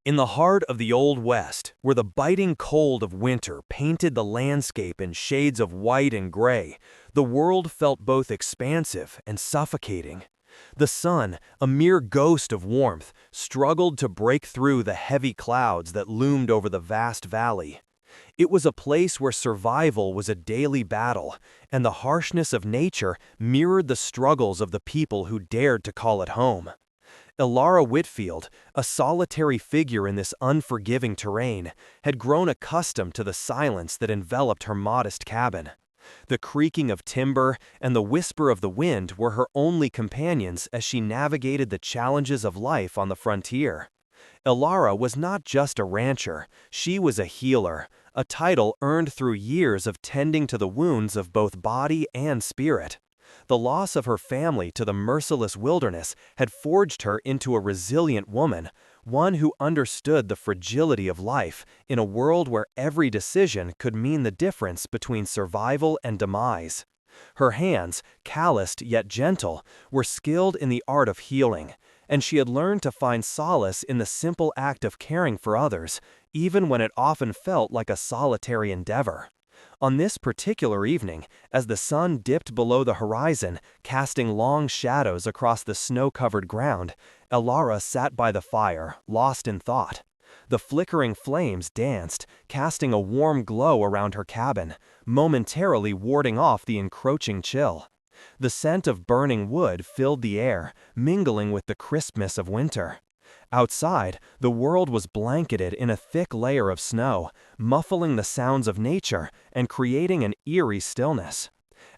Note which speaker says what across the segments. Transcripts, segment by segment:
Speaker 1: In the heart of the Old West, where the biting cold of winter painted the landscape in shades of white and gray, the world felt both expansive and suffocating. The sun, a mere ghost of warmth, struggled to break through the heavy clouds that loomed over the vast valley. It was a place where survival was a daily battle, and the harshness of nature mirrored the struggles of the people who dared to call it home. Elara Whitfield, a solitary figure in this unforgiving terrain, had grown accustomed to the silence that enveloped her modest cabin. The creaking of timber and the whisper of the wind were her only companions as she navigated the challenges of life on the frontier. Elara was not just a rancher, she was a healer, a title earned through years of tending to the wounds of both body and spirit. The loss of her family to the merciless wilderness had forged her into a resilient woman, one who understood the fragility of life in a world where every decision could mean the difference between survival and demise. Her hands, calloused yet gentle, were skilled in the art of healing, and she had learned to find solace in the simple act of caring for others, even when it often felt like a solitary endeavor. On this particular evening, as the sun dipped below the horizon, casting long shadows across the snow-covered ground, Elara sat by the fire, lost in thought. The flickering flames danced, casting a warm glow around her cabin, momentarily warding off the encroaching chill. The scent of burning wood filled the air, mingling with the crispness of winter. Outside, the world was blanketed in a thick layer of snow, muffling the sounds of nature and creating an eerie stillness.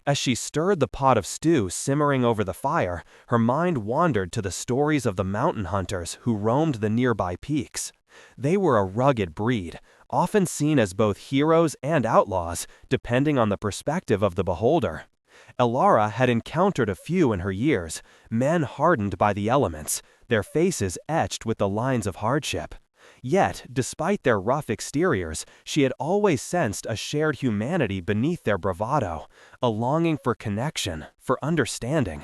Speaker 1: As she stirred the pot of stew simmering over the fire, her mind wandered to the stories of the mountain hunters who roamed the nearby peaks. They were a rugged breed, often seen as both heroes and outlaws, depending on the perspective of the beholder. Elara had encountered a few in her years, men hardened by the elements, their faces etched with the lines of hardship. Yet, despite their rough exteriors, she had always sensed a shared humanity beneath their bravado, a longing for connection, for understanding.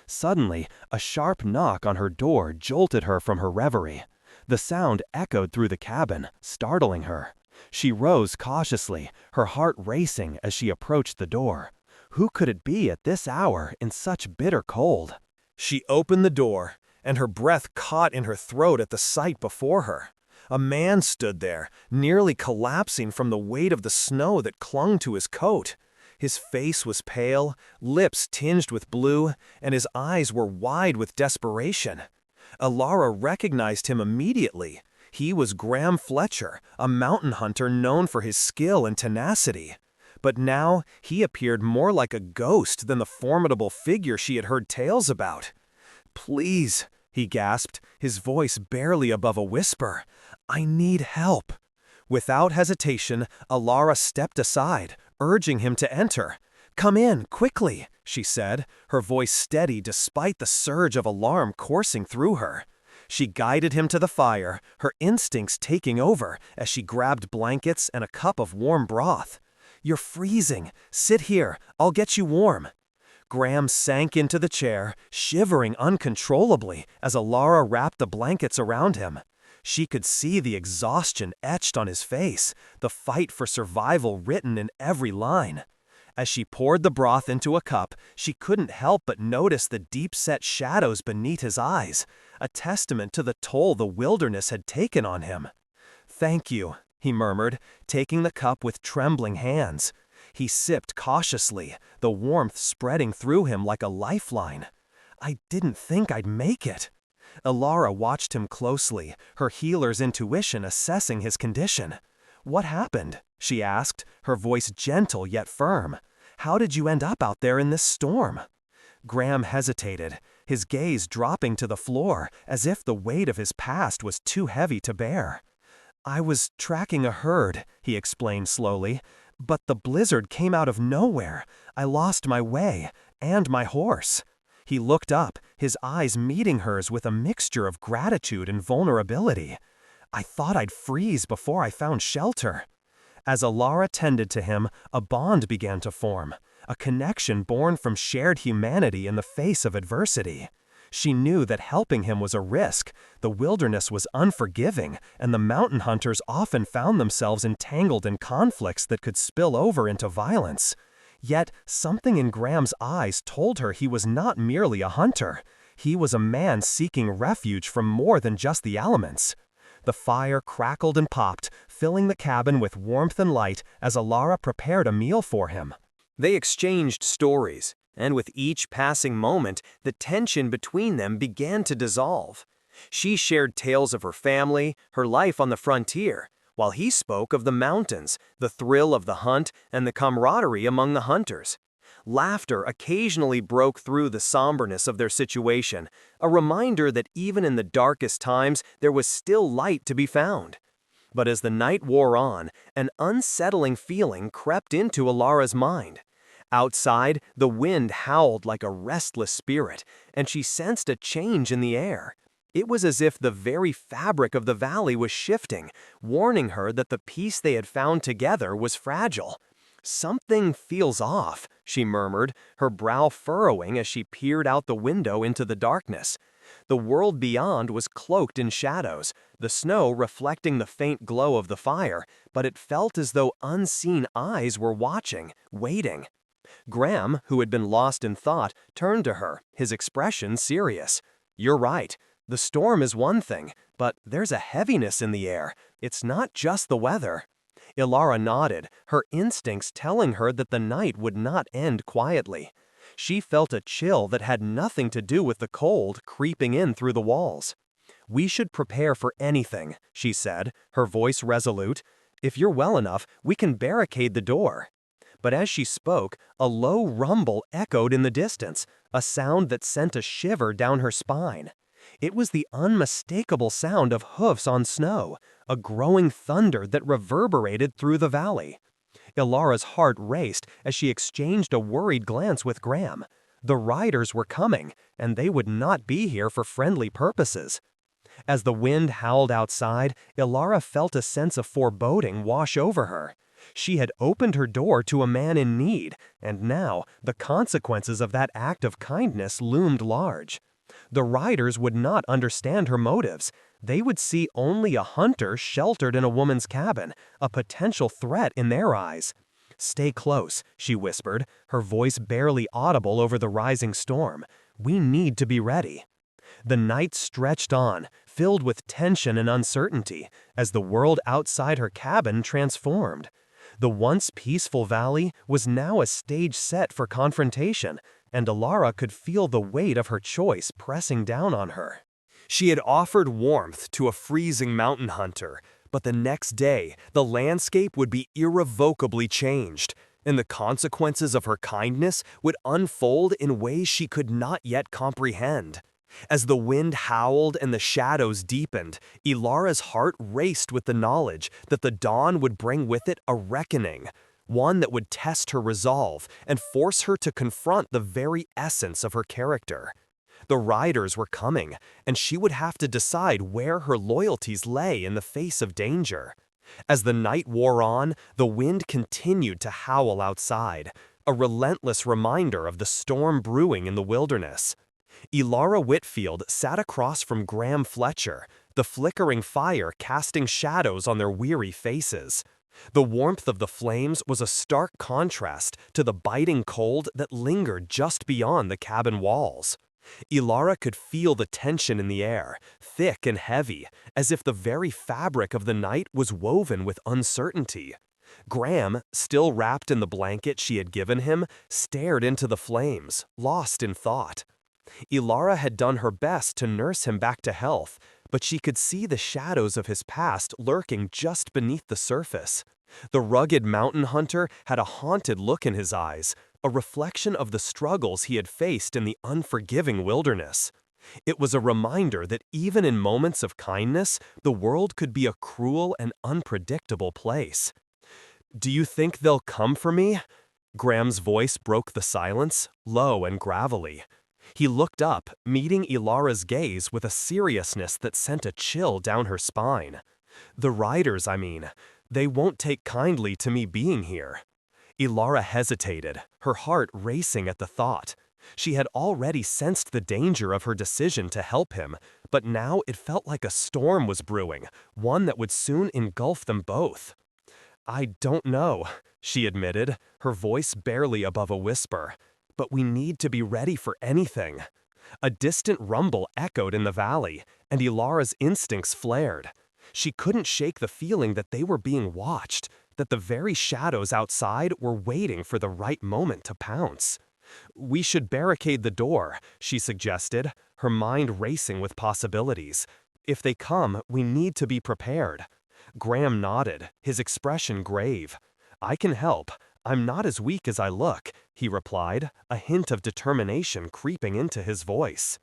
Speaker 1: Suddenly, a sharp knock on her door jolted her from her reverie. The sound echoed through the cabin, startling her. She rose cautiously, her heart racing as she approached the door. Who could it be at this hour in such bitter cold? She opened the door, and her breath caught in her throat at the sight before her. A man stood there, nearly collapsing from the weight of the snow that clung to his coat. His face was pale, lips tinged with blue, and his eyes were wide with desperation. Elara recognized him immediately. He was Graham Fletcher, a mountain hunter known for his skill and tenacity. But now he appeared more like a ghost than the formidable figure she had heard tales about. "Please," he gasped, his voice barely above a whisper, "I need help." Without hesitation, Elara stepped aside, urging him to enter. "Come in, quickly," she said, her voice steady despite the surge of alarm coursing through her. She guided him to the fire, her instincts taking over as she grabbed blankets and a cup of warm broth. "You're freezing. Sit here. I'll get you warm." Graham sank into the chair, shivering uncontrollably as Elara wrapped the blankets around him. She could see the exhaustion etched on his face, the fight for survival written in every line. As she poured the broth into a cup, she couldn't help but notice the deep-set shadows beneath his eyes, a testament to the toll the wilderness had taken on him. "Thank you," he murmured, taking the cup with trembling hands. He sipped cautiously, the warmth spreading through him like a lifeline. "I didn't think I'd make it." Elara watched him closely, her healer's intuition assessing his condition. "What happened?" she asked, her voice gentle yet firm. "How did you end up out there in this storm?" Graham hesitated, his gaze dropping to the floor as if the weight of his past was too heavy to bear. "I was tracking a herd," he explained slowly, "but the blizzard came out of nowhere. I lost my way, and my horse." He looked up, his eyes meeting hers with a mixture of gratitude and vulnerability. "I thought I'd freeze before I found shelter." As Elara tended to him, a bond began to form, a connection born from shared humanity in the face of adversity. She knew that helping him was a risk. The wilderness was unforgiving, and the mountain hunters often found themselves entangled in conflicts that could spill over into violence. Yet, something in Graham's eyes told her he was not merely a hunter. He was a man seeking refuge from more than just the elements. The fire crackled and popped, filling the cabin with warmth and light as Alara prepared a meal for him. They exchanged stories, and with each passing moment, the tension between them began to dissolve. She shared tales of her family, her life on the frontier, while he spoke of the mountains, the thrill of the hunt, and the camaraderie among the hunters. Laughter occasionally broke through the somberness of their situation, a reminder that even in the darkest times there was still light to be found. But as the night wore on, an unsettling feeling crept into Alara's mind. Outside, the wind howled like a restless spirit, and she sensed a change in the air. It was as if the very fabric of the valley was shifting, warning her that the peace they had found together was fragile. "Something feels off," she murmured, her brow furrowing as she peered out the window into the darkness. The world beyond was cloaked in shadows, the snow reflecting the faint glow of the fire, but it felt as though unseen eyes were watching, waiting. Graham, who had been lost in thought, turned to her, his expression serious. "You're right. The storm is one thing, but there's a heaviness in the air. It's not just the weather." Alara nodded, her instincts telling her that the night would not end quietly. She felt a chill that had nothing to do with the cold creeping in through the walls. "We should prepare for anything," she said, her voice resolute. "If you're well enough, we can barricade the door." But as she spoke, a low rumble echoed in the distance, a sound that sent a shiver down her spine. It was the unmistakable sound of hoofs on snow, a growing thunder that reverberated through the valley. Ilara's heart raced as she exchanged a worried glance with Graham. The riders were coming, and they would not be here for friendly purposes. As the wind howled outside, Ilara felt a sense of foreboding wash over her. She had opened her door to a man in need, and now the consequences of that act of kindness loomed large. The riders would not understand her motives. They would see only a hunter sheltered in a woman's cabin, a potential threat in their eyes. "Stay close," she whispered, her voice barely audible over the rising storm. "We need to be ready." The night stretched on, filled with tension and uncertainty, as the world outside her cabin transformed. The once peaceful valley was now a stage set for confrontation, and Alara could feel the weight of her choice pressing down on her. She had offered warmth to a freezing mountain hunter, but the next day, the landscape would be irrevocably changed, and the consequences of her kindness would unfold in ways she could not yet comprehend. As the wind howled and the shadows deepened, Ilara's heart raced with the knowledge that the dawn would bring with it a reckoning, one that would test her resolve and force her to confront the very essence of her character. The riders were coming, and she would have to decide where her loyalties lay in the face of danger. As the night wore on, the wind continued to howl outside, a relentless reminder of the storm brewing in the wilderness. Ilara Whitfield sat across from Graham Fletcher, the flickering fire casting shadows on their weary faces. The warmth of the flames was a stark contrast to the biting cold that lingered just beyond the cabin walls. Ilara could feel the tension in the air, thick and heavy, as if the very fabric of the night was woven with uncertainty. Graham, still wrapped in the blanket she had given him, stared into the flames, lost in thought. Ilara had done her best to nurse him back to health, but she could see the shadows of his past lurking just beneath the surface. The rugged mountain hunter had a haunted look in his eyes, a reflection of the struggles he had faced in the unforgiving wilderness. It was a reminder that even in moments of kindness, the world could be a cruel and unpredictable place. "Do you think they'll come for me?" Graham's voice broke the silence, low and gravelly. He looked up, meeting Ilara's gaze with a seriousness that sent a chill down her spine. "The riders, I mean. They won't take kindly to me being here." Ilara hesitated, her heart racing at the thought. She had already sensed the danger of her decision to help him, but now it felt like a storm was brewing, one that would soon engulf them both. "I don't know," she admitted, her voice barely above a whisper. "But we need to be ready for anything." A distant rumble echoed in the valley, and Ilara's instincts flared. She couldn't shake the feeling that they were being watched, that the very shadows outside were waiting for the right moment to pounce. "We should barricade the door," she suggested, her mind racing with possibilities. "If they come, we need to be prepared." Graham nodded, his expression grave. "I can help. I'm not as weak as I look," he replied, a hint of determination creeping into his voice.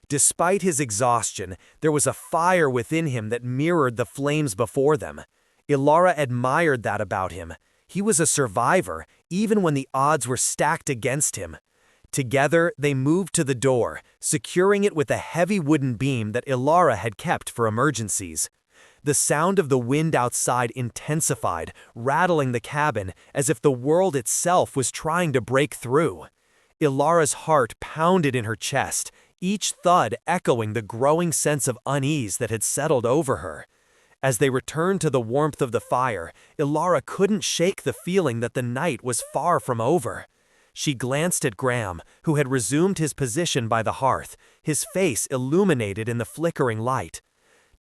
Speaker 1: Despite his exhaustion, there was a fire within him that mirrored the flames before them. Ilara admired that about him. He was a survivor, even when the odds were stacked against him. Together, they moved to the door, securing it with a heavy wooden beam that Ilara had kept for emergencies. The sound of the wind outside intensified, rattling the cabin as if the world itself was trying to break through. Ilara's heart pounded in her chest, each thud echoing the growing sense of unease that had settled over her. As they returned to the warmth of the fire, Ilara couldn't shake the feeling that the night was far from over. She glanced at Graham, who had resumed his position by the hearth, his face illuminated in the flickering light.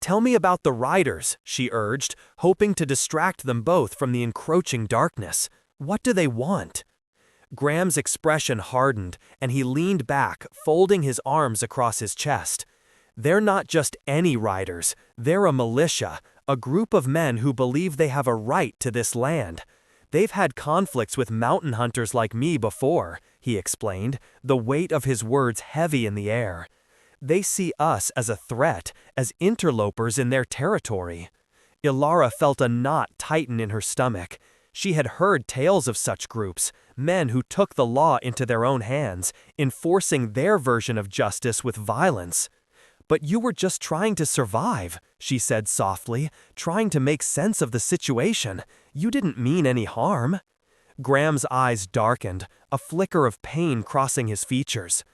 Speaker 1: "Tell me about the riders," she urged, hoping to distract them both from the encroaching darkness. "What do they want?" Graham's expression hardened, and he leaned back, folding his arms across his chest. "They're not just any riders, they're a militia, a group of men who believe they have a right to this land. They've had conflicts with mountain hunters like me before," he explained, the weight of his words heavy in the air. "They see us as a threat, as interlopers in their territory." Ilara felt a knot tighten in her stomach. She had heard tales of such groups, men who took the law into their own hands, enforcing their version of justice with violence. "But you were just trying to survive," she said softly, "trying to make sense of the situation. You didn't mean any harm." Graham's eyes darkened, a flicker of pain crossing his features.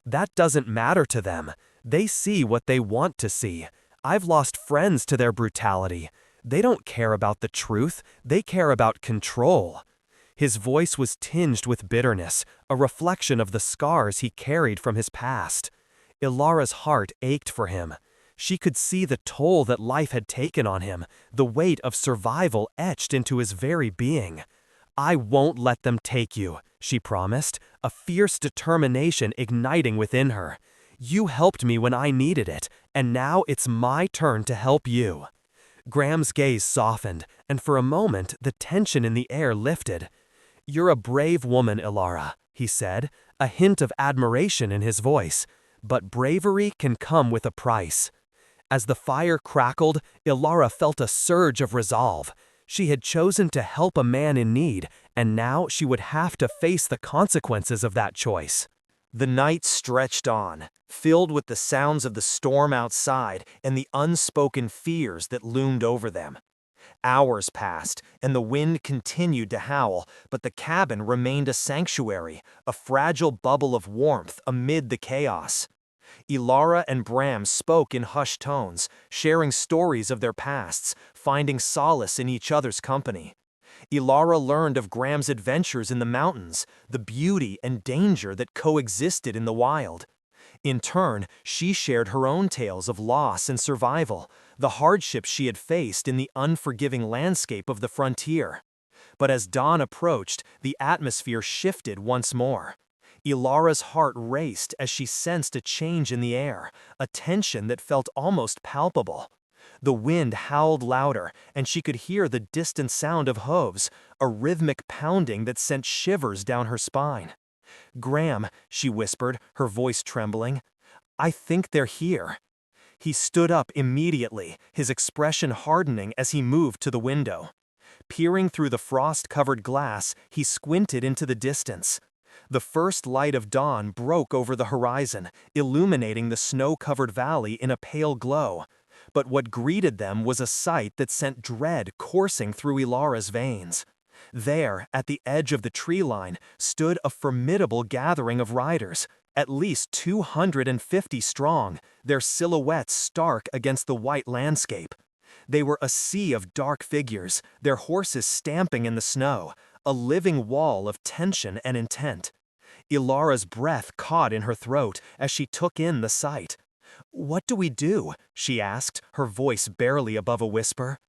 Speaker 1: "That doesn't matter to them. They see what they want to see. I've lost friends to their brutality. They don't care about the truth, they care about control." His voice was tinged with bitterness, a reflection of the scars he carried from his past. Ilara's heart ached for him. She could see the toll that life had taken on him, the weight of survival etched into his very being. "I won't let them take you," she promised, a fierce determination igniting within her. "You helped me when I needed it, and now it's my turn to help you." Graham's gaze softened, and for a moment the tension in the air lifted. "You're a brave woman, Ilara," he said, a hint of admiration in his voice. "But bravery can come with a price." As the fire crackled, Ilara felt a surge of resolve. She had chosen to help a man in need, and now she would have to face the consequences of that choice. The night stretched on, filled with the sounds of the storm outside and the unspoken fears that loomed over them. Hours passed, and the wind continued to howl, but the cabin remained a sanctuary, a fragile bubble of warmth amid the chaos. Ilara and Bram spoke in hushed tones, sharing stories of their pasts, finding solace in each other's company. Ilara learned of Graham's adventures in the mountains, the beauty and danger that coexisted in the wild. In turn, she shared her own tales of loss and survival, the hardships she had faced in the unforgiving landscape of the frontier. But as dawn approached, the atmosphere shifted once more. Ilara's heart raced as she sensed a change in the air, a tension that felt almost palpable. The wind howled louder, and she could hear the distant sound of hooves, a rhythmic pounding that sent shivers down her spine. "Graham," she whispered, her voice trembling, "I think they're here." He stood up immediately, his expression hardening as he moved to the window. Peering through the frost-covered glass, he squinted into the distance. The first light of dawn broke over the horizon, illuminating the snow-covered valley in a pale glow. But what greeted them was a sight that sent dread coursing through Ilara's veins. There, at the edge of the tree line, stood a formidable gathering of riders, at least 250 strong, their silhouettes stark against the white landscape. They were a sea of dark figures, their horses stamping in the snow, a living wall of tension and intent. Ilara's breath caught in her throat as she took in the sight. "What do we do?" she asked, her voice barely above a whisper.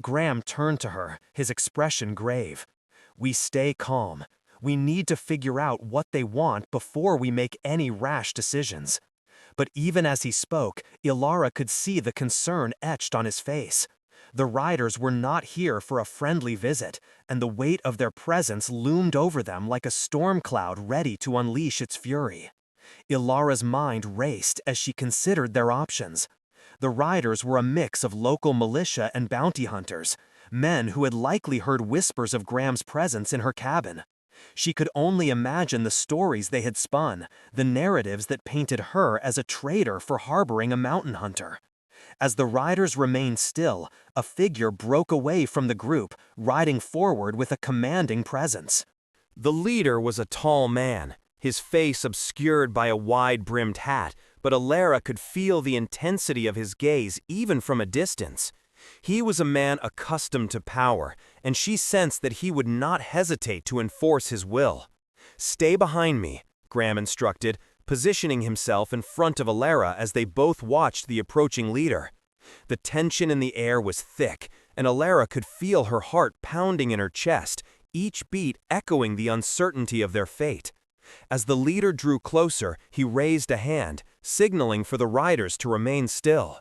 Speaker 1: Graham turned to her, his expression grave. "We stay calm. We need to figure out what they want before we make any rash decisions." But even as he spoke, Ilara could see the concern etched on his face. The riders were not here for a friendly visit, and the weight of their presence loomed over them like a storm cloud ready to unleash its fury. Ilara's mind raced as she considered their options. The riders were a mix of local militia and bounty hunters, men who had likely heard whispers of Graham's presence in her cabin. She could only imagine the stories they had spun, the narratives that painted her as a traitor for harboring a mountain hunter. As the riders remained still, a figure broke away from the group, riding forward with a commanding presence. The leader was a tall man, his face obscured by a wide-brimmed hat, but Ilara could feel the intensity of his gaze even from a distance. He was a man accustomed to power, and she sensed that he would not hesitate to enforce his will. "Stay behind me," Graham instructed, positioning himself in front of Ilara as they both watched the approaching leader. The tension in the air was thick, and Ilara could feel her heart pounding in her chest, each beat echoing the uncertainty of their fate. As the leader drew closer, he raised a hand, signaling for the riders to remain still.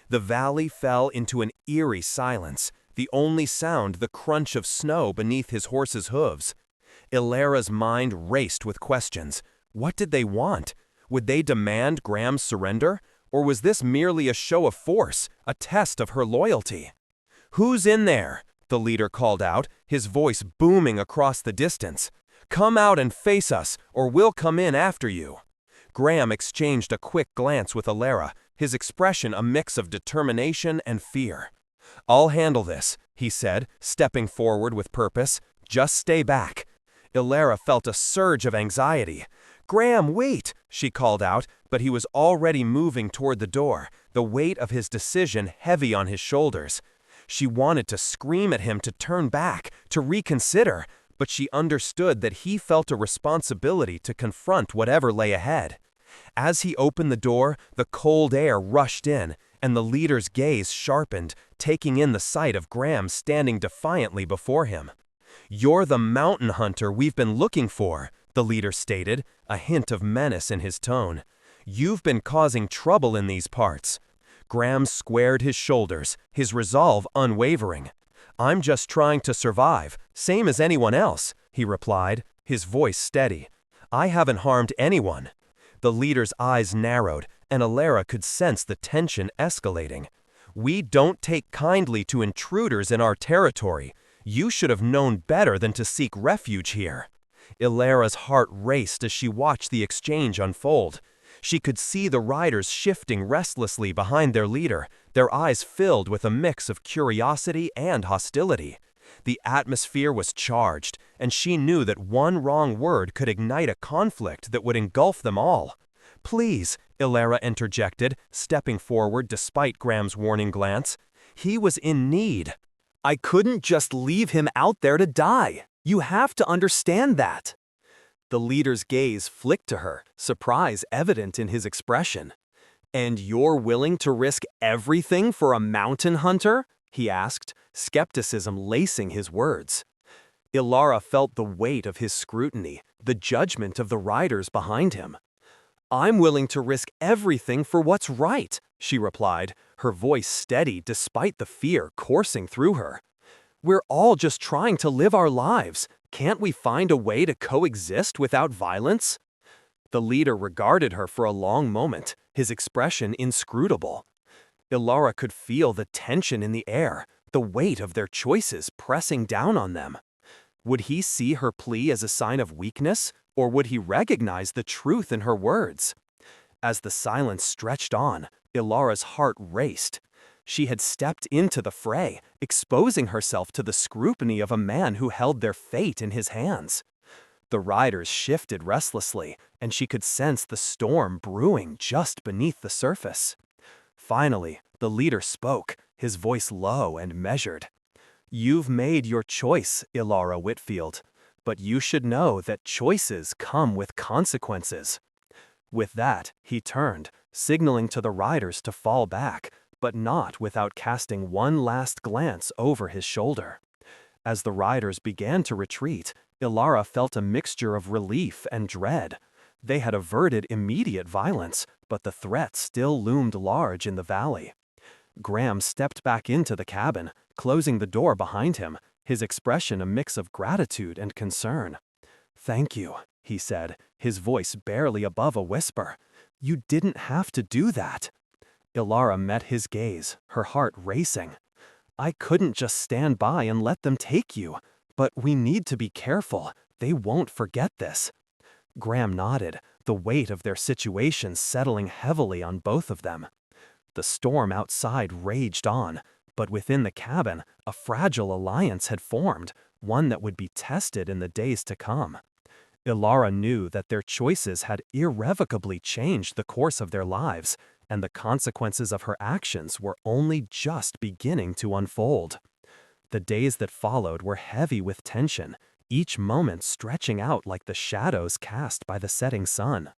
Speaker 1: The valley fell into an eerie silence, the only sound the crunch of snow beneath his horse's hooves. Ilara's mind raced with questions. What did they want? Would they demand Graham's surrender? Or was this merely a show of force, a test of her loyalty? "Who's in there?" the leader called out, his voice booming across the distance. "Come out and face us, or we'll come in after you." Graham exchanged a quick glance with Ilara, his expression a mix of determination and fear. "I'll handle this," he said, stepping forward with purpose. "Just stay back." Ilara felt a surge of anxiety. "Graham, wait!" she called out, but he was already moving toward the door, the weight of his decision heavy on his shoulders. She wanted to scream at him to turn back, to reconsider, but she understood that he felt a responsibility to confront whatever lay ahead. As he opened the door, the cold air rushed in, and the leader's gaze sharpened, taking in the sight of Graham standing defiantly before him. "You're the mountain hunter we've been looking for," the leader stated, a hint of menace in his tone. "You've been causing trouble in these parts." Graham squared his shoulders, his resolve unwavering. "I'm just trying to survive, same as anyone else," he replied, his voice steady. "I haven't harmed anyone." The leader's eyes narrowed, and Ilara could sense the tension escalating. "We don't take kindly to intruders in our territory. You should have known better than to seek refuge here." Ilara's heart raced as she watched the exchange unfold. She could see the riders shifting restlessly behind their leader, their eyes filled with a mix of curiosity and hostility. The atmosphere was charged, and she knew that one wrong word could ignite a conflict that would engulf them all. "Please," Ilara interjected, stepping forward despite Graham's warning glance. "He was in need." "I couldn't just leave him out there to die. You have to understand that." The leader's gaze flicked to her, surprise evident in his expression. "And you're willing to risk everything for a mountain hunter?" he asked, skepticism lacing his words. Ilara felt the weight of his scrutiny, the judgment of the riders behind him. "I'm willing to risk everything for what's right," she replied, her voice steady despite the fear coursing through her. "We're all just trying to live our lives. Can't we find a way to coexist without violence?" The leader regarded her for a long moment, his expression inscrutable. Ilara could feel the tension in the air, the weight of their choices pressing down on them. Would he see her plea as a sign of weakness, or would he recognize the truth in her words? As the silence stretched on, Ilara's heart raced. She had stepped into the fray, exposing herself to the scrutiny of a man who held their fate in his hands. The riders shifted restlessly, and she could sense the storm brewing just beneath the surface. Finally, the leader spoke, his voice low and measured. "You've made your choice, Ilara Whitfield, but you should know that choices come with consequences." With that, he turned, signaling to the riders to fall back, but not without casting one last glance over his shoulder. As the riders began to retreat, Ilara felt a mixture of relief and dread. They had averted immediate violence, but the threat still loomed large in the valley. Graham stepped back into the cabin, closing the door behind him, his expression a mix of gratitude and concern. "Thank you," he said, his voice barely above a whisper. "You didn't have to do that." Ilara met his gaze, her heart racing. "I couldn't just stand by and let them take you, but we need to be careful. They won't forget this." Graham nodded, the weight of their situation settling heavily on both of them. The storm outside raged on, but within the cabin, a fragile alliance had formed, one that would be tested in the days to come. Ilara knew that their choices had irrevocably changed the course of their lives, and the consequences of her actions were only just beginning to unfold. The days that followed were heavy with tension, each moment stretching out like the shadows cast by the setting sun.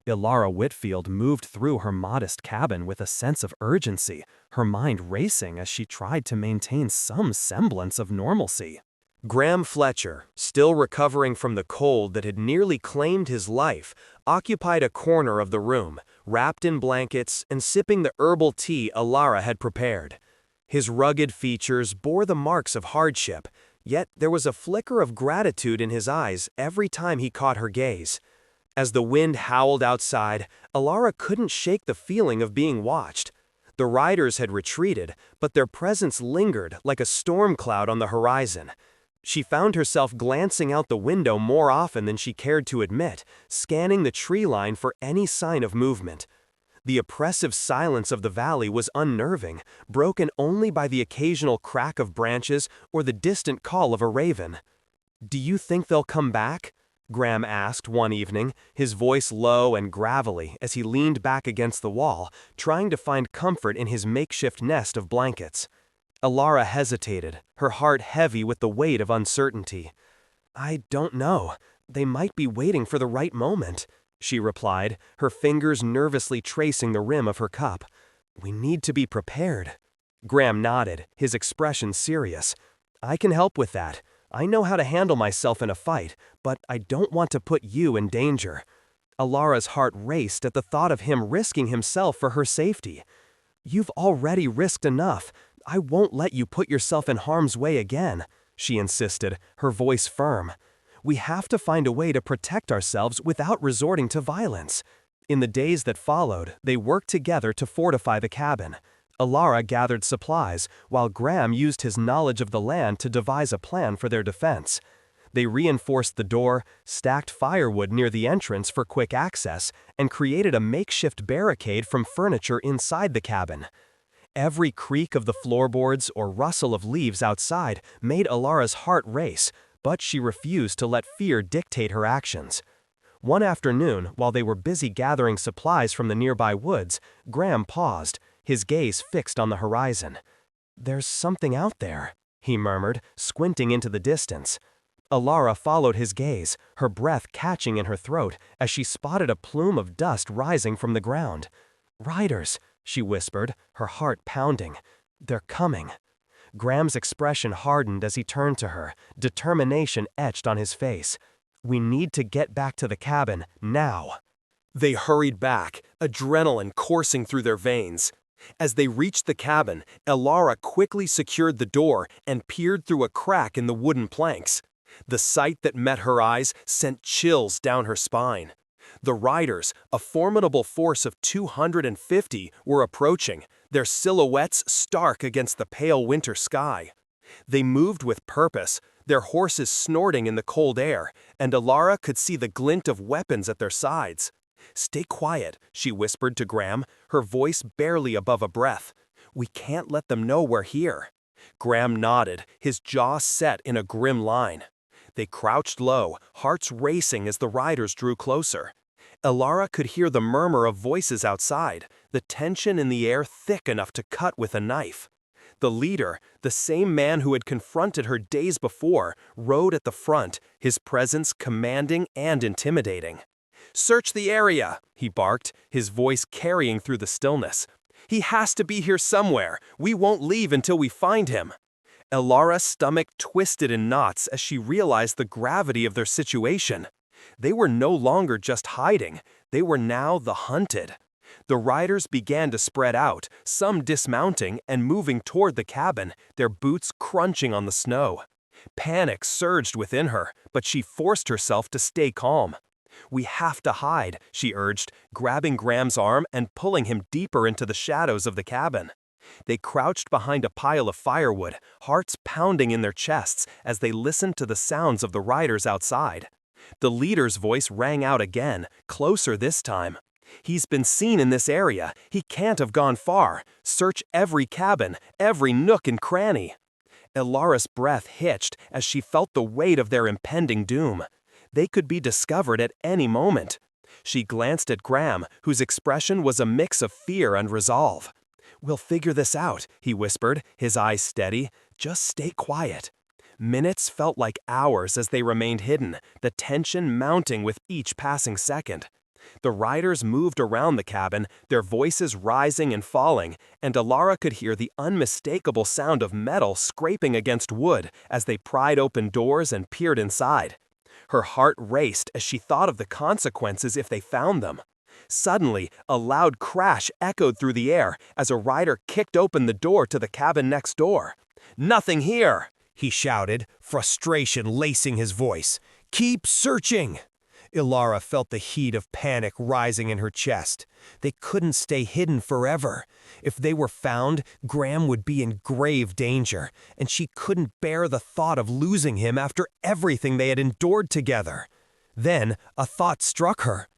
Speaker 1: Ilara Whitfield moved through her modest cabin with a sense of urgency, her mind racing as she tried to maintain some semblance of normalcy. Graham Fletcher, still recovering from the cold that had nearly claimed his life, occupied a corner of the room, wrapped in blankets and sipping the herbal tea Ilara had prepared. His rugged features bore the marks of hardship, yet there was a flicker of gratitude in his eyes every time he caught her gaze. As the wind howled outside, Ilara couldn't shake the feeling of being watched. The riders had retreated, but their presence lingered like a storm cloud on the horizon. She found herself glancing out the window more often than she cared to admit, scanning the tree line for any sign of movement. The oppressive silence of the valley was unnerving, broken only by the occasional crack of branches or the distant call of a raven. "Do you think they'll come back?" Graham asked one evening, his voice low and gravelly as he leaned back against the wall, trying to find comfort in his makeshift nest of blankets. Ilara hesitated, her heart heavy with the weight of uncertainty. "I don't know. They might be waiting for the right moment," she replied, her fingers nervously tracing the rim of her cup. "We need to be prepared." Graham nodded, his expression serious. "I can help with that. I know how to handle myself in a fight, but I don't want to put you in danger." Ilara's heart raced at the thought of him risking himself for her safety. "You've already risked enough. I won't let you put yourself in harm's way again," she insisted, her voice firm. "We have to find a way to protect ourselves without resorting to violence." In the days that followed, they worked together to fortify the cabin. Ilara gathered supplies, while Graham used his knowledge of the land to devise a plan for their defense. They reinforced the door, stacked firewood near the entrance for quick access, and created a makeshift barricade from furniture inside the cabin. Every creak of the floorboards or rustle of leaves outside made Ilara's heart race, but she refused to let fear dictate her actions. One afternoon, while they were busy gathering supplies from the nearby woods, Graham paused, his gaze fixed on the horizon. "There's something out there," he murmured, squinting into the distance. Ilara followed his gaze, her breath catching in her throat as she spotted a plume of dust rising from the ground. "Riders," she whispered, her heart pounding. "They're coming." Graham's expression hardened as he turned to her, determination etched on his face. "We need to get back to the cabin, now." They hurried back, adrenaline coursing through their veins. As they reached the cabin, Ilara quickly secured the door and peered through a crack in the wooden planks. The sight that met her eyes sent chills down her spine. The riders, a formidable force of 250, were approaching, their silhouettes stark against the pale winter sky. They moved with purpose, their horses snorting in the cold air, and Ilara could see the glint of weapons at their sides. "Stay quiet," she whispered to Graham, her voice barely above a breath. We can't let them know we're here. Graham nodded, his jaw set in a grim line. They crouched low, hearts racing as the riders drew closer. Elara could hear the murmur of voices outside, the tension in the air thick enough to cut with a knife. The leader, the same man who had confronted her days before, rode at the front, his presence commanding and intimidating. "Search the area," he barked, his voice carrying through the stillness. "He has to be here somewhere. We won't leave until we find him." Elara's stomach twisted in knots as she realized the gravity of their situation. They were no longer just hiding, they were now the hunted. The riders began to spread out, some dismounting and moving toward the cabin, their boots crunching on the snow. Panic surged within her, but she forced herself to stay calm. "We have to hide," she urged, grabbing Graham's arm and pulling him deeper into the shadows of the cabin. They crouched behind a pile of firewood, hearts pounding in their chests as they listened to the sounds of the riders outside. The leader's voice rang out again, closer this time. "He's been seen in this area. He can't have gone far. Search every cabin, every nook and cranny." Elara's breath hitched as she felt the weight of their impending doom. They could be discovered at any moment. She glanced at Graham, whose expression was a mix of fear and resolve. "We'll figure this out," he whispered, his eyes steady. "Just stay quiet." Minutes felt like hours as they remained hidden, the tension mounting with each passing second. The riders moved around the cabin, their voices rising and falling, and Elara could hear the unmistakable sound of metal scraping against wood as they pried open doors and peered inside. Her heart raced as she thought of the consequences if they found them. Suddenly, a loud crash echoed through the air as a rider kicked open the door to the cabin next door. "Nothing here!" he shouted, frustration lacing his voice. "Keep searching!" Elara felt the heat of panic rising in her chest. They couldn't stay hidden forever. If they were found, Graham would be in grave danger, and she couldn't bear the thought of losing him after everything they had endured together. Then, a thought struck her.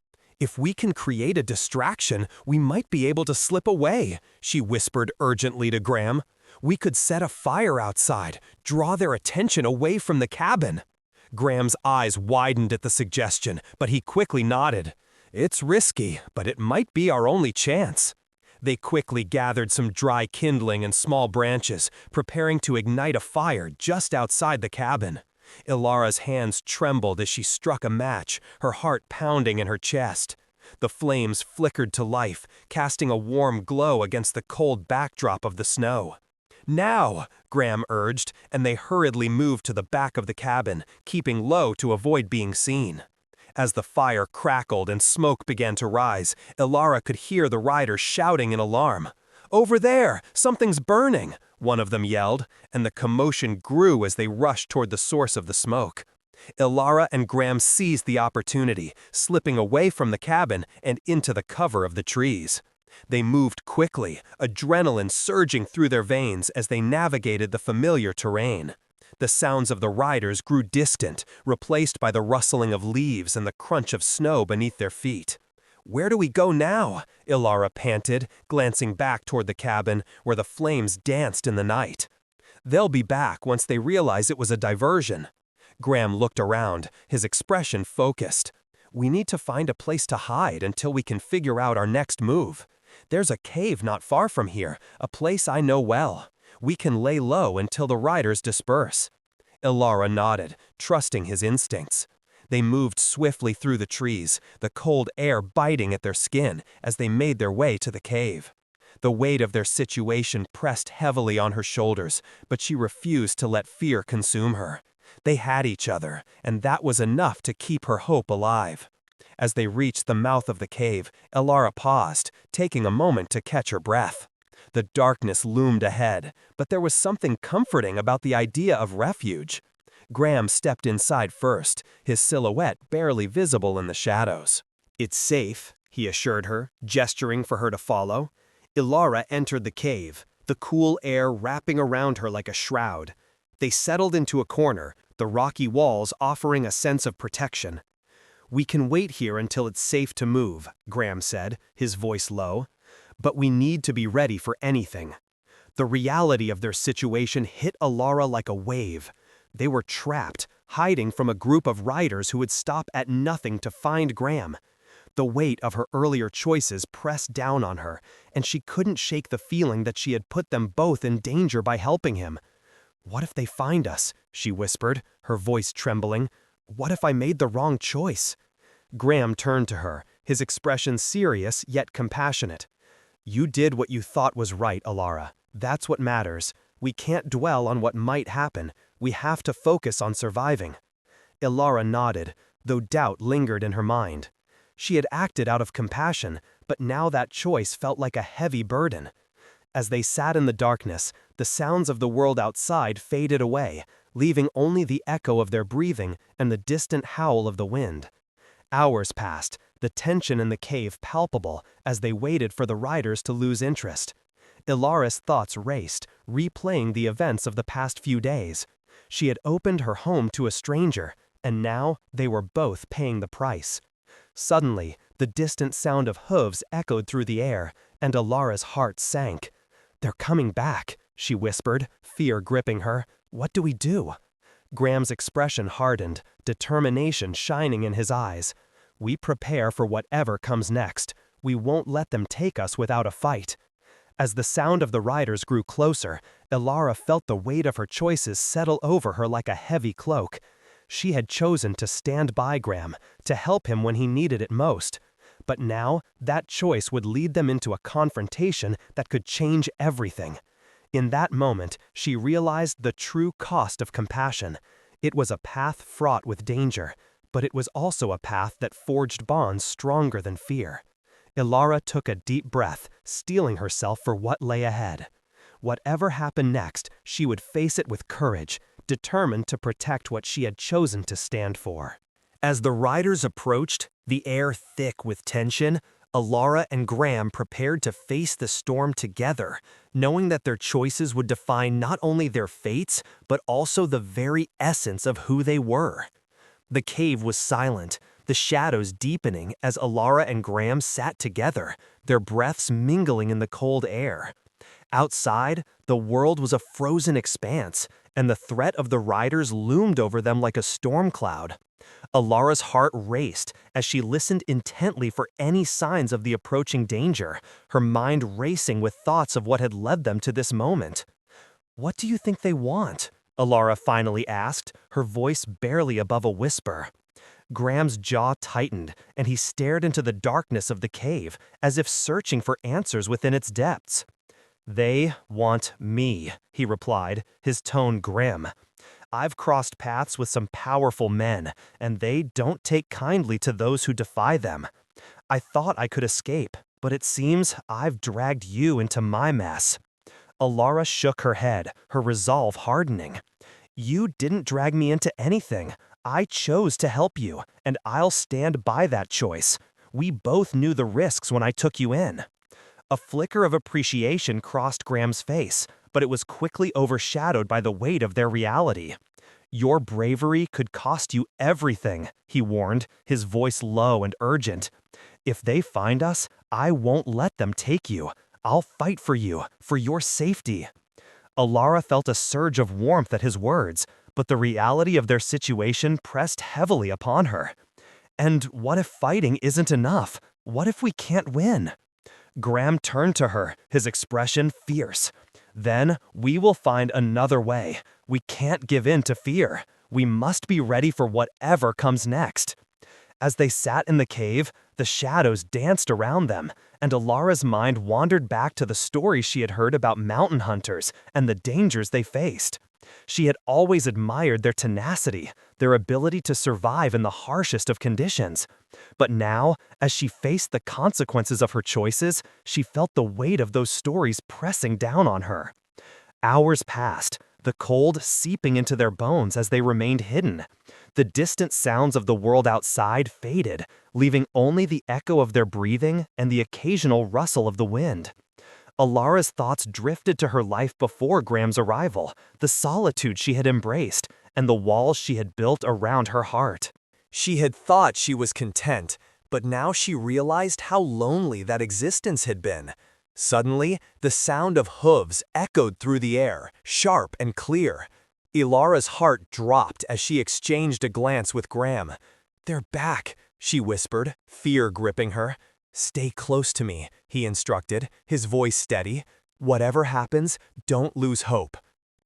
Speaker 1: "If we can create a distraction, we might be able to slip away," she whispered urgently to Graham. "We could set a fire outside, draw their attention away from the cabin." Graham's eyes widened at the suggestion, but he quickly nodded. "It's risky, but it might be our only chance." They quickly gathered some dry kindling and small branches, preparing to ignite a fire just outside the cabin. Elara's hands trembled as she struck a match, her heart pounding in her chest. The flames flickered to life, casting a warm glow against the cold backdrop of the snow. "Now!" Graham urged, and they hurriedly moved to the back of the cabin, keeping low to avoid being seen. As the fire crackled and smoke began to rise, Elara could hear the riders shouting in alarm. "Over there! Something's burning!" one of them yelled, and the commotion grew as they rushed toward the source of the smoke. Elara and Graham seized the opportunity, slipping away from the cabin and into the cover of the trees. They moved quickly, adrenaline surging through their veins as they navigated the familiar terrain. The sounds of the riders grew distant, replaced by the rustling of leaves and the crunch of snow beneath their feet. "Where do we go now?" Elara panted, glancing back toward the cabin, where the flames danced in the night. "They'll be back once they realize it was a diversion." Graham looked around, his expression focused. "We need to find a place to hide until we can figure out our next move. There's a cave not far from here, a place I know well. We can lay low until the riders disperse." Elara nodded, trusting his instincts. They moved swiftly through the trees, the cold air biting at their skin as they made their way to the cave. The weight of their situation pressed heavily on her shoulders, but she refused to let fear consume her. They had each other, and that was enough to keep her hope alive. As they reached the mouth of the cave, Elara paused, taking a moment to catch her breath. The darkness loomed ahead, but there was something comforting about the idea of refuge. Graham stepped inside first, his silhouette barely visible in the shadows. "It's safe," he assured her, gesturing for her to follow. Elara entered the cave, the cool air wrapping around her like a shroud. They settled into a corner, the rocky walls offering a sense of protection. "We can wait here until it's safe to move," Graham said, his voice low. "But we need to be ready for anything." The reality of their situation hit Alara like a wave. They were trapped, hiding from a group of riders who would stop at nothing to find Graham. The weight of her earlier choices pressed down on her, and she couldn't shake the feeling that she had put them both in danger by helping him. "What if they find us?" she whispered, her voice trembling. "What if I made the wrong choice?" Graham turned to her, his expression serious yet compassionate. "You did what you thought was right, Alara. That's what matters. We can't dwell on what might happen. We have to focus on surviving." Alara nodded, though doubt lingered in her mind. She had acted out of compassion, but now that choice felt like a heavy burden. As they sat in the darkness, the sounds of the world outside faded away, leaving only the echo of their breathing and the distant howl of the wind. Hours passed, the tension in the cave palpable as they waited for the riders to lose interest. Ilara's thoughts raced, replaying the events of the past few days. She had opened her home to a stranger, and now they were both paying the price. Suddenly, the distant sound of hooves echoed through the air, and Ilara's heart sank. "They're coming back," she whispered, fear gripping her. "What do we do?" Graham's expression hardened, determination shining in his eyes. "We prepare for whatever comes next. We won't let them take us without a fight." As the sound of the riders grew closer, Ilara felt the weight of her choices settle over her like a heavy cloak. She had chosen to stand by Graham, to help him when he needed it most. But now, that choice would lead them into a confrontation that could change everything. In that moment, she realized the true cost of compassion. It was a path fraught with danger, but it was also a path that forged bonds stronger than fear. Ilara took a deep breath, steeling herself for what lay ahead. Whatever happened next, she would face it with courage, determined to protect what she had chosen to stand for. As the riders approached, the air thick with tension, Ilara and Graham prepared to face the storm together, knowing that their choices would define not only their fates, but also the very essence of who they were. The cave was silent, the shadows deepening as Ilara and Graham sat together, their breaths mingling in the cold air. Outside, the world was a frozen expanse, and the threat of the riders loomed over them like a storm cloud. Ilara's heart raced as she listened intently for any signs of the approaching danger, her mind racing with thoughts of what had led them to this moment. "What do you think they want?" Ilara finally asked, her voice barely above a whisper. Graham's jaw tightened, and he stared into the darkness of the cave, as if searching for answers within its depths. "They want me," he replied, his tone grim. "I've crossed paths with some powerful men, and they don't take kindly to those who defy them. I thought I could escape, but it seems I've dragged you into my mess." Ilara shook her head, her resolve hardening. "You didn't drag me into anything. I chose to help you, and I'll stand by that choice. We both knew the risks when I took you in." A flicker of appreciation crossed Graham's face, but it was quickly overshadowed by the weight of their reality. "Your bravery could cost you everything," he warned, his voice low and urgent. "If they find us, I won't let them take you. I'll fight for you, for your safety." Ilara felt a surge of warmth at his words, but the reality of their situation pressed heavily upon her. "And what if fighting isn't enough? What if we can't win?" Graham turned to her, his expression fierce. "Then we will find another way. We can't give in to fear. We must be ready for whatever comes next." As they sat in the cave, the shadows danced around them, and Ilara's mind wandered back to the stories she had heard about mountain hunters and the dangers they faced. She had always admired their tenacity, their ability to survive in the harshest of conditions. But now, as she faced the consequences of her choices, she felt the weight of those stories pressing down on her. Hours passed, the cold seeping into their bones as they remained hidden. The distant sounds of the world outside faded, leaving only the echo of their breathing and the occasional rustle of the wind. Ilara's thoughts drifted to her life before Graham's arrival, the solitude she had embraced, and the walls she had built around her heart. She had thought she was content, but now she realized how lonely that existence had been. Suddenly, the sound of hooves echoed through the air, sharp and clear. Ilara's heart dropped as she exchanged a glance with Graham. "They're back," she whispered, fear gripping her. "Stay close to me," he instructed, his voice steady. "Whatever happens, don't lose hope."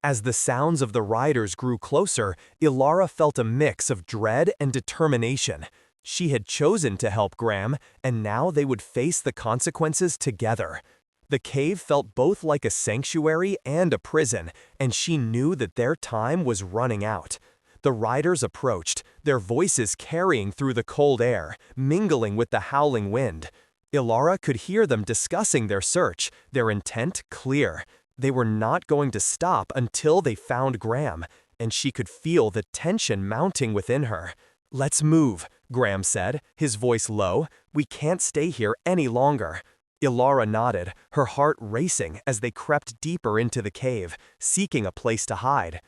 Speaker 1: As the sounds of the riders grew closer, Ilara felt a mix of dread and determination. She had chosen to help Graham, and now they would face the consequences together. The cave felt both like a sanctuary and a prison, and she knew that their time was running out. The riders approached, their voices carrying through the cold air, mingling with the howling wind. Ilara could hear them discussing their search, their intent clear. They were not going to stop until they found Graham, and she could feel the tension mounting within her. "Let's move," Graham said, his voice low. "We can't stay here any longer." Ilara nodded, her heart racing as they crept deeper into the cave, seeking a place to hide.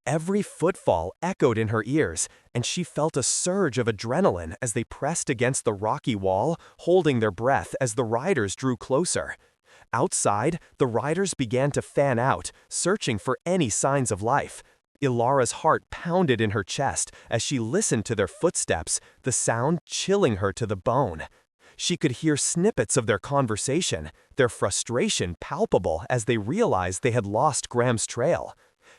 Speaker 1: Every footfall echoed in her ears, and she felt a surge of adrenaline as they pressed against the rocky wall, holding their breath as the riders drew closer. Outside, the riders began to fan out, searching for any signs of life. Ilara's heart pounded in her chest as she listened to their footsteps, the sound chilling her to the bone. She could hear snippets of their conversation, their frustration palpable as they realized they had lost Graham's trail.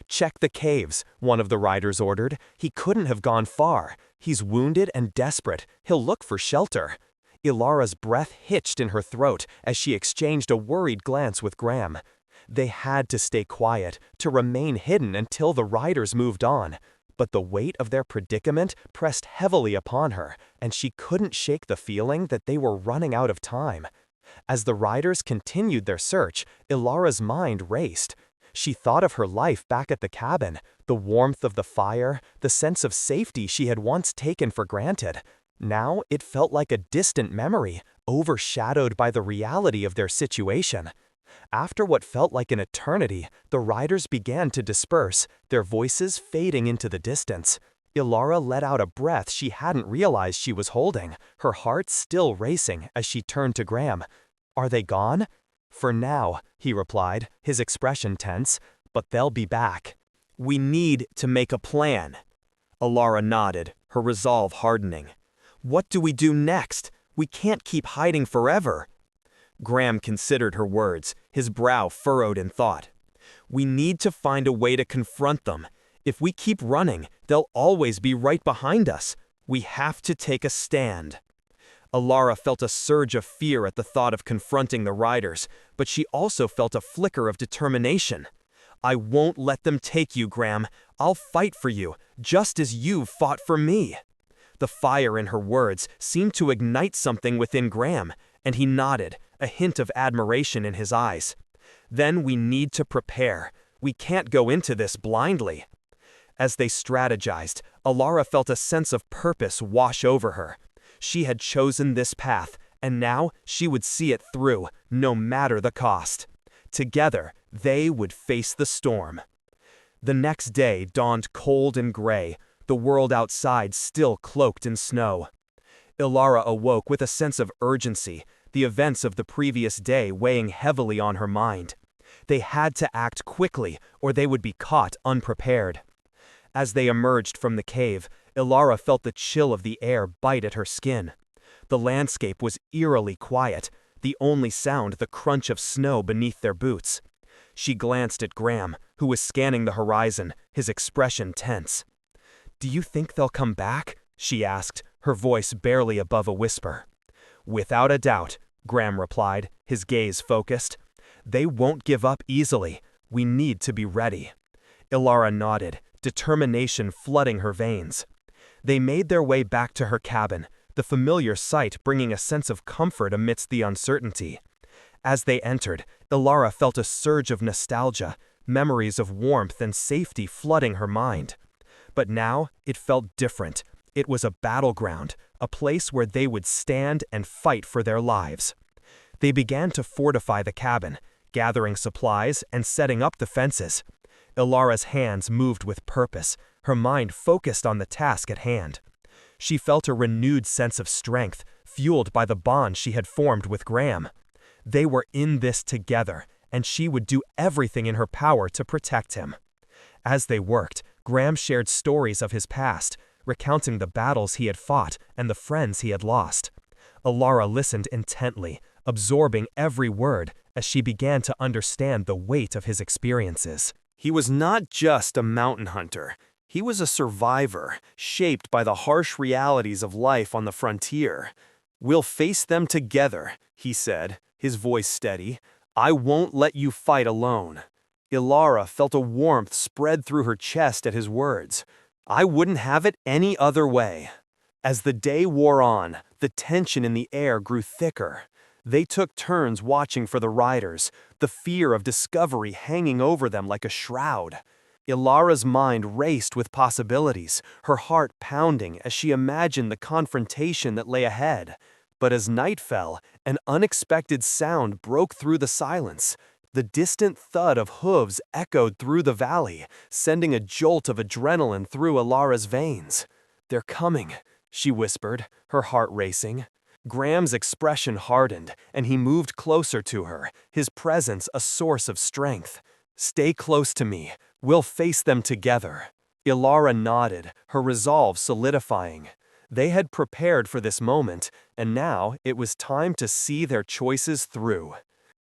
Speaker 1: "Check the caves," one of the riders ordered. "He couldn't have gone far. He's wounded and desperate. He'll look for shelter." Ilara's breath hitched in her throat as she exchanged a worried glance with Graham. They had to stay quiet, to remain hidden until the riders moved on. But the weight of their predicament pressed heavily upon her, and she couldn't shake the feeling that they were running out of time. As the riders continued their search, Ilara's mind raced. She thought of her life back at the cabin, the warmth of the fire, the sense of safety she had once taken for granted. Now it felt like a distant memory, overshadowed by the reality of their situation. After what felt like an eternity, the riders began to disperse, their voices fading into the distance. Ilara let out a breath she hadn't realized she was holding, her heart still racing as she turned to Graham. "Are they gone?" "For now," he replied, his expression tense, "but they'll be back." "We need to make a plan." Ilara nodded, her resolve hardening. "What do we do next? We can't keep hiding forever." Graham considered her words, his brow furrowed in thought. "We need to find a way to confront them. If we keep running, they'll always be right behind us. We have to take a stand." Ilara felt a surge of fear at the thought of confronting the riders, but she also felt a flicker of determination. "I won't let them take you, Graham. I'll fight for you, just as you've fought for me." The fire in her words seemed to ignite something within Graham, and he nodded, a hint of admiration in his eyes. "Then we need to prepare. We can't go into this blindly." As they strategized, Ilara felt a sense of purpose wash over her. She had chosen this path, and now she would see it through, no matter the cost. Together, they would face the storm. The next day dawned cold and gray, the world outside still cloaked in snow. Ilara awoke with a sense of urgency, the events of the previous day weighing heavily on her mind. They had to act quickly, or they would be caught unprepared. As they emerged from the cave, Ilara felt the chill of the air bite at her skin. The landscape was eerily quiet, the only sound the crunch of snow beneath their boots. She glanced at Graham, who was scanning the horizon, his expression tense. "Do you think they'll come back?" she asked, her voice barely above a whisper. "Without a doubt," Graham replied, his gaze focused. "They won't give up easily. We need to be ready." Ilara nodded, determination flooding her veins. They made their way back to her cabin, the familiar sight bringing a sense of comfort amidst the uncertainty. As they entered, Ilara felt a surge of nostalgia, memories of warmth and safety flooding her mind. But now, it felt different. It was a battleground, a place where they would stand and fight for their lives. They began to fortify the cabin, gathering supplies and setting up the fences. Ilara's hands moved with purpose, her mind focused on the task at hand. She felt a renewed sense of strength, fueled by the bond she had formed with Graham. They were in this together, and she would do everything in her power to protect him. As they worked, Graham shared stories of his past, recounting the battles he had fought and the friends he had lost. Ilara listened intently, absorbing every word as she began to understand the weight of his experiences. He was not just a mountain hunter. He was a survivor, shaped by the harsh realities of life on the frontier. "We'll face them together," he said, his voice steady. "I won't let you fight alone." Ilara felt a warmth spread through her chest at his words. "I wouldn't have it any other way." As the day wore on, the tension in the air grew thicker. They took turns watching for the riders, the fear of discovery hanging over them like a shroud. Ilara's mind raced with possibilities, her heart pounding as she imagined the confrontation that lay ahead. But as night fell, an unexpected sound broke through the silence. The distant thud of hooves echoed through the valley, sending a jolt of adrenaline through Ilara's veins. "They're coming," she whispered, her heart racing. Graham's expression hardened, and he moved closer to her, his presence a source of strength. "Stay close to me. We'll face them together." Ilara nodded, her resolve solidifying. They had prepared for this moment, and now it was time to see their choices through.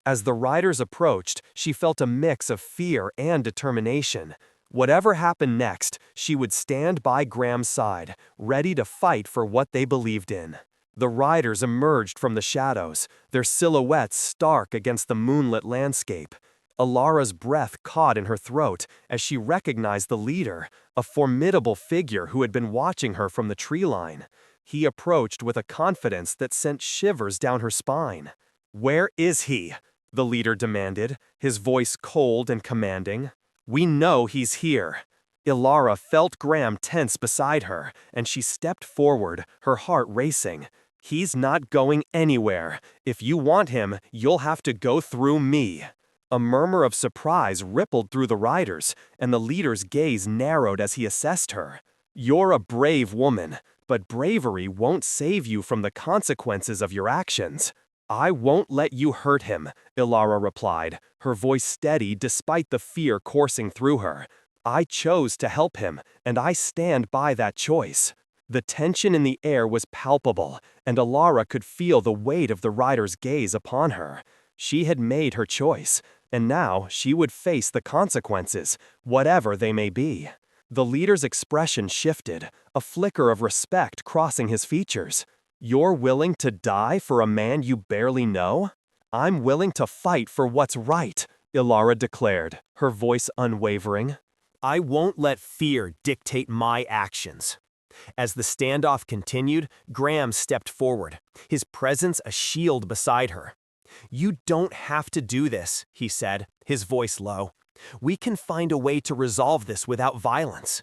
Speaker 1: As the riders approached, she felt a mix of fear and determination. Whatever happened next, she would stand by Graham's side, ready to fight for what they believed in. The riders emerged from the shadows, their silhouettes stark against the moonlit landscape. Ilara's breath caught in her throat as she recognized the leader, a formidable figure who had been watching her from the tree line. He approached with a confidence that sent shivers down her spine. "Where is he?" the leader demanded, his voice cold and commanding. "We know he's here." Ilara felt Graham tense beside her, and she stepped forward, her heart racing. "He's not going anywhere. If you want him, you'll have to go through me." A murmur of surprise rippled through the riders, and the leader's gaze narrowed as he assessed her. "You're a brave woman, but bravery won't save you from the consequences of your actions." "I won't let you hurt him," Ilara replied, her voice steady despite the fear coursing through her. "I chose to help him, and I stand by that choice." The tension in the air was palpable, and Ilara could feel the weight of the rider's gaze upon her. She had made her choice, and now she would face the consequences, whatever they may be. The leader's expression shifted, a flicker of respect crossing his features. "You're willing to die for a man you barely know?" "I'm willing to fight for what's right," Ilara declared, her voice unwavering. "I won't let fear dictate my actions." As the standoff continued, Graham stepped forward, his presence a shield beside her. "You don't have to do this," he said, his voice low. "We can find a way to resolve this without violence."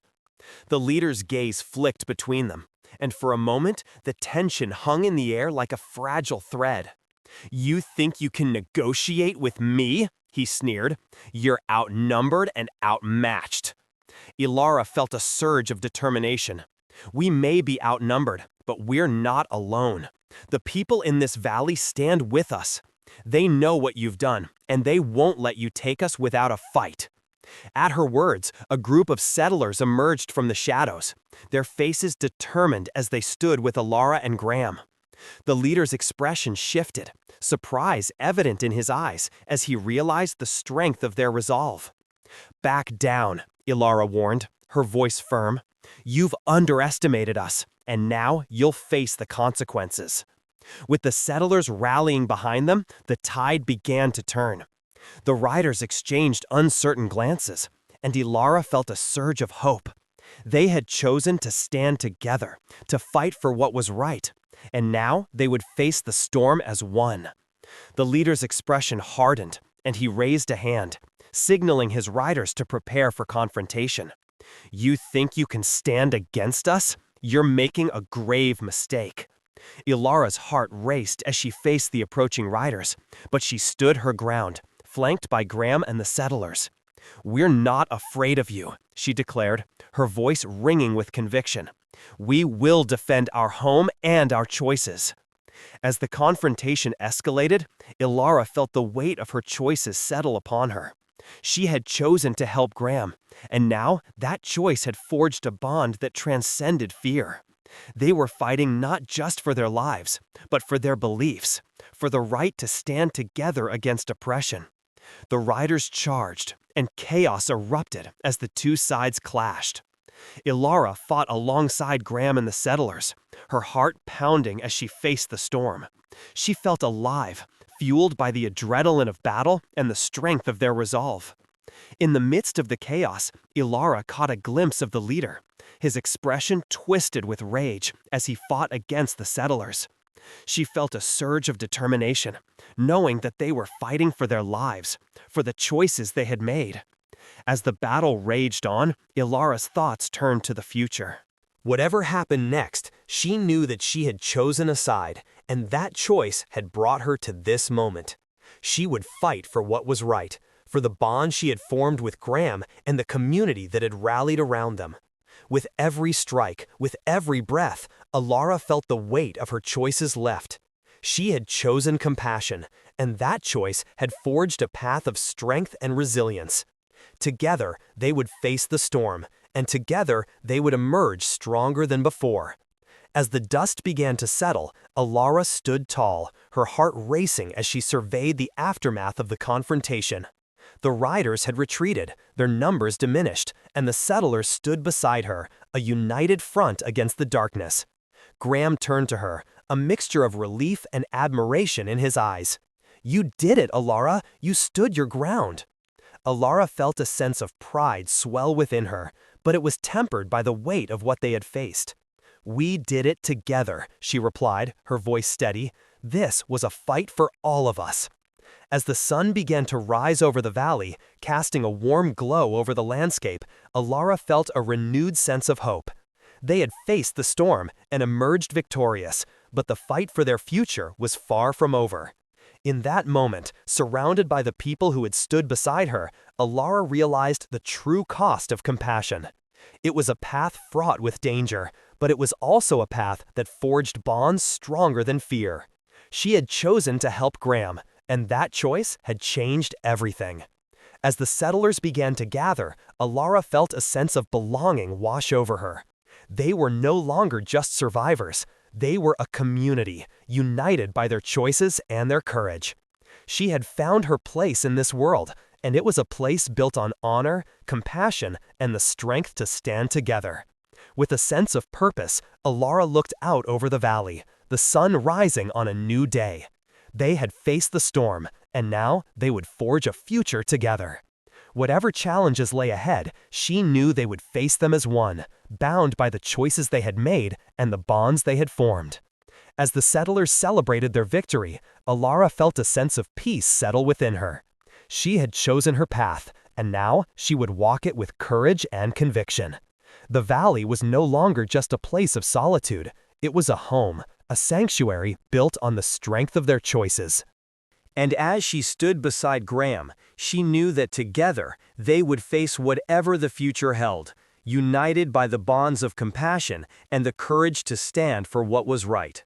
Speaker 1: The leader's gaze flicked between them, and for a moment, the tension hung in the air like a fragile thread. "You think you can negotiate with me?" he sneered. "You're outnumbered and outmatched." Ilara felt a surge of determination. "We may be outnumbered, but we're not alone. The people in this valley stand with us. They know what you've done, and they won't let you take us without a fight." At her words, a group of settlers emerged from the shadows, their faces determined as they stood with Ilara and Graham. The leader's expression shifted, surprise evident in his eyes as he realized the strength of their resolve. "Back down," Ilara warned, her voice firm. "You've underestimated us, and now you'll face the consequences." With the settlers rallying behind them, the tide began to turn. The riders exchanged uncertain glances, and Ilara felt a surge of hope. They had chosen to stand together, to fight for what was right, and now they would face the storm as one. The leader's expression hardened, and he raised a hand, signaling his riders to prepare for confrontation. "You think you can stand against us? You're making a grave mistake." Ilara's heart raced as she faced the approaching riders, but she stood her ground, flanked by Graham and the settlers. "We're not afraid of you," she declared, her voice ringing with conviction. "We will defend our home and our choices." As the confrontation escalated, Ilara felt the weight of her choices settle upon her. She had chosen to help Graham, and now that choice had forged a bond that transcended fear. They were fighting not just for their lives, but for their beliefs, for the right to stand together against oppression. The riders charged, and chaos erupted as the two sides clashed. Ilara fought alongside Graham and the settlers, her heart pounding as she faced the storm. She felt alive, fueled by the adrenaline of battle and the strength of their resolve. In the midst of the chaos, Ilara caught a glimpse of the leader, his expression twisted with rage as he fought against the settlers. She felt a surge of determination, knowing that they were fighting for their lives, for the choices they had made. As the battle raged on, Ilara's thoughts turned to the future. Whatever happened next, she knew that she had chosen a side, and that choice had brought her to this moment. She would fight for what was right, for the bond she had formed with Graham and the community that had rallied around them. With every strike, with every breath, Ilara felt the weight of her choices left. She had chosen compassion, and that choice had forged a path of strength and resilience. Together, they would face the storm, and together they would emerge stronger than before. As the dust began to settle, Ilara stood tall, her heart racing as she surveyed the aftermath of the confrontation. The riders had retreated, their numbers diminished, and the settlers stood beside her, a united front against the darkness. Graham turned to her, a mixture of relief and admiration in his eyes. "You did it, Ilara! You stood your ground!" Ilara felt a sense of pride swell within her, but it was tempered by the weight of what they had faced. "We did it together," she replied, her voice steady. "This was a fight for all of us." As the sun began to rise over the valley, casting a warm glow over the landscape, Ilara felt a renewed sense of hope. They had faced the storm and emerged victorious, but the fight for their future was far from over. In that moment, surrounded by the people who had stood beside her, Ilara realized the true cost of compassion. It was a path fraught with danger, but it was also a path that forged bonds stronger than fear. She had chosen to help Graham, and that choice had changed everything. As the settlers began to gather, Ilara felt a sense of belonging wash over her. They were no longer just survivors. They were a community, united by their choices and their courage. She had found her place in this world, and it was a place built on honor, compassion, and the strength to stand together. With a sense of purpose, Ilara looked out over the valley, the sun rising on a new day. They had faced the storm, and now they would forge a future together. Whatever challenges lay ahead, she knew they would face them as one, bound by the choices they had made and the bonds they had formed. As the settlers celebrated their victory, Ilara felt a sense of peace settle within her. She had chosen her path, and now she would walk it with courage and conviction. The valley was no longer just a place of solitude. It was a home, a sanctuary built on the strength of their choices. And as she stood beside Graham, she knew that together they would face whatever the future held, united by the bonds of compassion and the courage to stand for what was right.